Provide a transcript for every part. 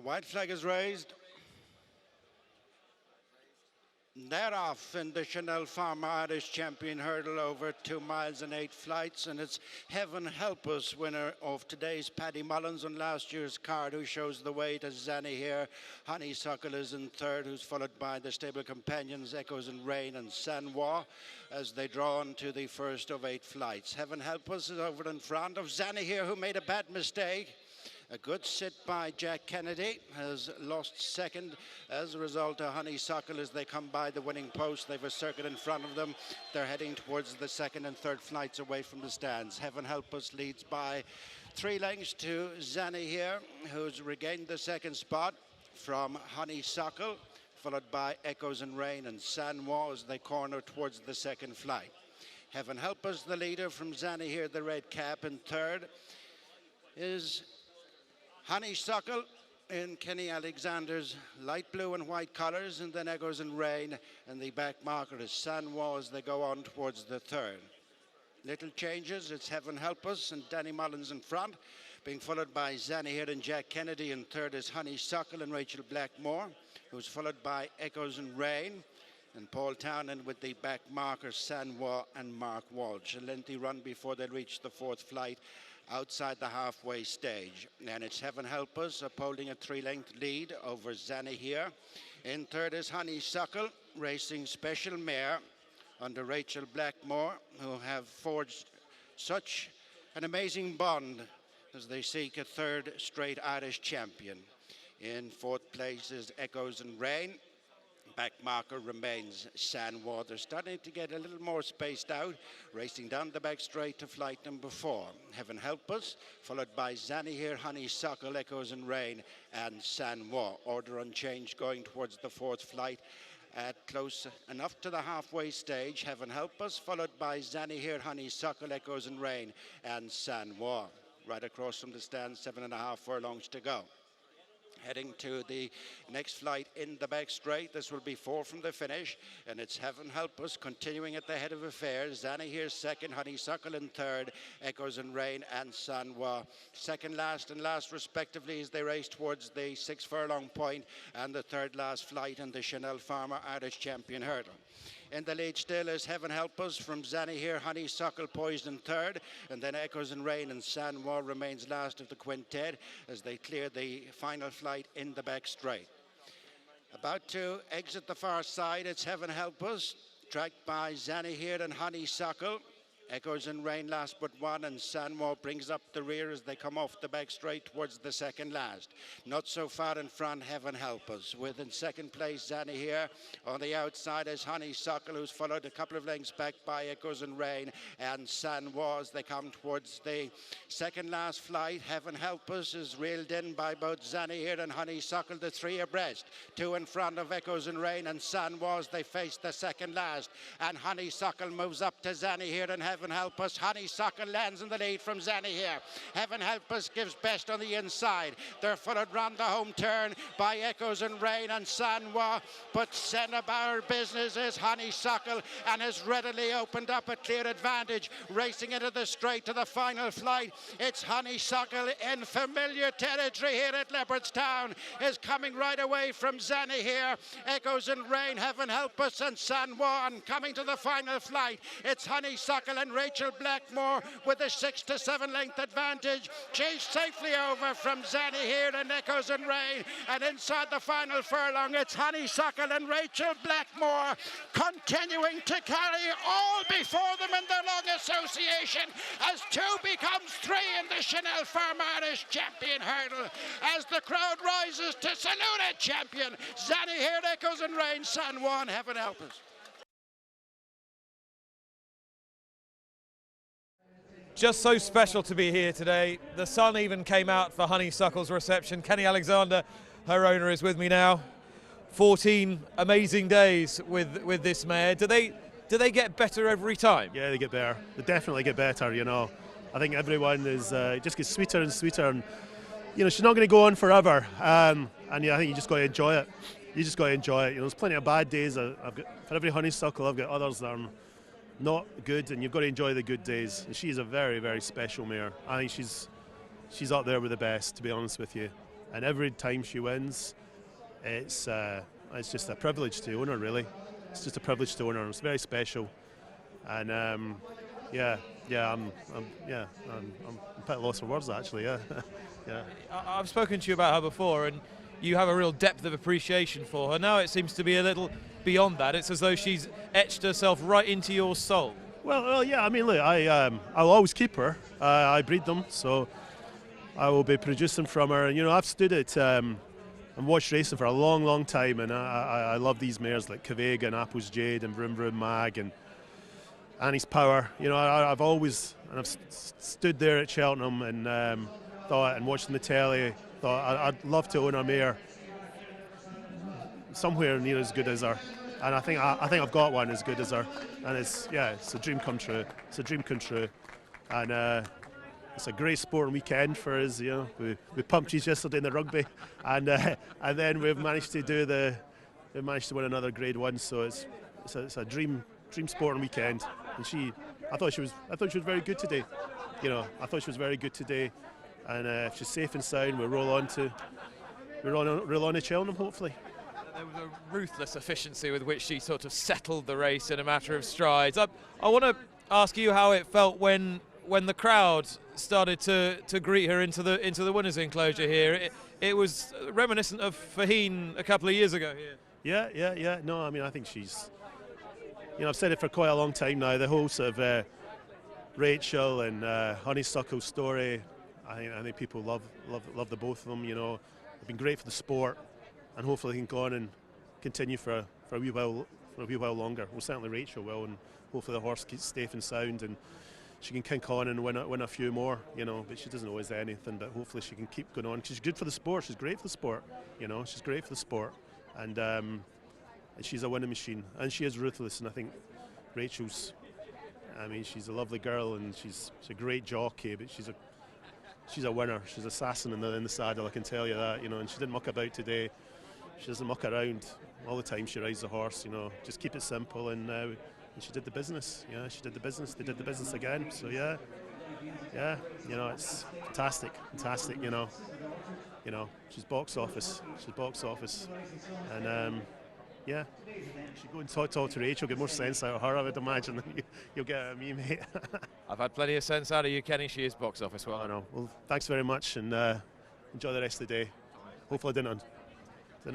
The white flag is raised. They're off in the Chanelle Pharma Irish Champion Hurdle over 2 miles and 8 flights, and it's Heaven Help Us, winner of today's Paddy Mullins on last year's card, who shows the way to Zanny here. Honeysuckle is in third, who's followed by the stable companions Echoes and Rain and Sanois as they draw on to the first of 8 flights. Heaven Help Us is over in front of Zanny here, who made a bad mistake. A good sit by Jack Kennedy, has lost second as a result of Honeysuckle as they come by the winning post. They've a circuit in front of them. They're heading towards the second and third flights away from the stands. Heaven Help Us leads by 3 lengths to Zanny here, who's regained the second spot from Honeysuckle, followed by Echoes and Rain and Sanois as they corner towards the second flight. Heaven Help Us, the leader from Zanny here, the red cap, in third is Honeysuckle in Kenny Alexander's light blue and white colours, and then Echoes and Rain, and the back marker is Sanois as they go on towards the third. Little changes, it's Heaven Help Us and Danny Mullins in front, being followed by Zanny here and Jack Kennedy, and third is Honeysuckle and Rachael Blackmore, who's followed by Echoes and Rain, and Paul Townend with the back markers Sanois and Mark Walsh. A lengthy run before they reach the fourth flight outside the halfway stage. And it's Heaven Help Us upholding a 3-length lead over Zanny here. In third is Honeysuckle, racing Special Mare under Rachael Blackmore, who have forged such an amazing bond as they seek a third straight Irish champion. In fourth place is Echoes and Rain. Back marker remains Sanois. They're starting to get a little more spaced out, racing down the back straight to flight number 4. Heaven Help Us, followed by Zanny here, Honeysuckle, Echoes and Rain, and Sanois. Order unchanged going towards the fourth flight at close enough to the halfway stage. Heaven Help Us, followed by Zanny here, Honeysuckle, Echoes and Rain, and Sanois. Right across from the stand, 7.5 furlongs to go. Heading to the next flight in the back straight. This will be 4 from the finish, and it's Heaven Help Us continuing at the head of affairs. Zanny here second, Honeysuckle in third, Echoes and Rain and Sanois second last and last respectively as they race towards the 6 furlong point and the third last flight in the Chanelle Pharma Irish Champion Hurdle. In the lead still is Heaven Help Us from Zanny here, Honeysuckle poised in third, and then Echoes and Rain and Sanois remains last of the quintet as they clear the final flight in the back straight. About to exit the far side, it's Heaven Help Us, tracked by Zanny here and Honeysuckle. Echoes and Rain last but one, and Sanois brings up the rear as they come off the back straight towards the second last. Not so far in front, Heaven Help Us. Within second place, Zanny here. On the outside is Honeysuckle, who's followed a couple of lengths back by Echoes and Rain, and Sanois as they come towards the second last flight. Heaven Help Us is reeled in by both Zanny here and Honeysuckle, the 3 abreast. 2 in front of Echoes and Rain, and Sanois they face the second last. And Honeysuckle moves up to Zanny here and Heaven Help Us. Honeysuckle lands in the lead from Zanny here. Heaven Help Us gives best on the inside. They're followed round the home turn by Echoes and Rain and Sanois, but centre bar business is Honeysuckle and has readily opened up a clear advantage, racing into the straight to the final flight. It's Honeysuckle in familiar territory here at Leopardstown, is coming right away from Zanny here. Echoes and Rain, Heaven Help Us and Sanois, and coming to the final flight, it's Honeysuckle and Rachael Blackmore with a 6 to 7 length advantage. Chased safely over from Zanny here and Echoes and Rain, and inside the final furlong it's Honeysuckle and Rachael Blackmore continuing to carry all before them in their long association as 2 becomes 3 in the Chanelle Pharma Irish Champion Hurdle as the crowd rises to salute a champion. Zanny here, Echoes and Rain, Sanois, Heaven Help Us. Just so special to be here today. The sun even came out for Honeysuckle's reception. Kenny Alexander, her owner, is with me now. 14 amazing days with this mare. Do they get better every time? Yeah, they get better. They definitely get better, you know. I think everyone is just gets sweeter and sweeter, and you know, she's not going to go on forever. And yeah, I think you just got to enjoy it. You just got to enjoy it. You know, there's plenty of bad days. I've got, for every Honeysuckle, I've got others that are not good, and you've got to enjoy the good days. And she's a very, very special mare. I think she's up there with the best, to be honest with you. and every time she wins, it's just a privilege to own her. Really, it's just a privilege to own her. It's very special, and I'm a bit lost for words actually. Yeah, yeah. I've spoken to you about her before, and you have a real depth of appreciation for her. Now it seems to be a little beyond that. It's as though she's etched herself right into your soul. Well, yeah. I mean, look, I'll always keep her. I breed them, so I will be producing from her. And I've stood at and watched racing for a long, long time, and I love these mares like Cavega and Apple's Jade and Vroom Vroom Mag and Annie's Power. I've always stood there at Cheltenham and thought, and watching the telly, thought I'd love to own a mare somewhere near as good as her. And I think I've got one as good as her, and it's a dream come true. It's a dream come true, and it's a great sporting weekend for us. We pumped cheese yesterday in the rugby, and then we've managed to win another Grade 1. So it's a dream sporting weekend. And I thought she was very good today. I thought she was very good today, and if she's safe and sound, we'll roll on to Cheltenham hopefully. There was a ruthless efficiency with which she sort of settled the race in a matter of strides. I want to ask you how it felt when the crowd started to greet her into the winners' enclosure here. It was reminiscent of Faheen a couple of years ago here. Yeah. No, I mean, I think she's. I've said it for quite a long time now. The whole sort of Rachael and Honeysuckle story. I think people love the both of them. They've been great for the sport, and hopefully they can go on and continue for a wee while longer. Well, certainly Rachael will, and hopefully the horse keeps safe and sound, and she can kick on and win a few more. But she doesn't always do anything. But hopefully she can keep going on. She's good for the sport. She's great for the sport. She's great for the sport, and she's a winning machine, and she is ruthless. And I think Rachel's. I mean, she's a lovely girl, and she's a great jockey, but she's a winner. She's an assassin in the saddle, I can tell you that. And she didn't muck about today. She doesn't muck around all the time. She rides the horse. Just keep it simple, and she did the business. Yeah, she did the business. They did the business again. So yeah. It's fantastic. She's box office. And yeah, you should go and talk to Rachel, get more sense out of her, I would imagine, than you'll get out of me, mate. I've had plenty of sense out of you, Kenny. She is box office well. I know. Well, thanks very much, and enjoy the rest of the day. Hopefully I didn't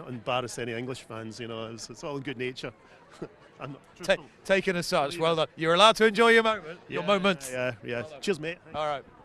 embarrass any English fans. It's all in good nature. Taken as such, well done. You're allowed to enjoy your moment. Yeah. Cheers, mate. All right.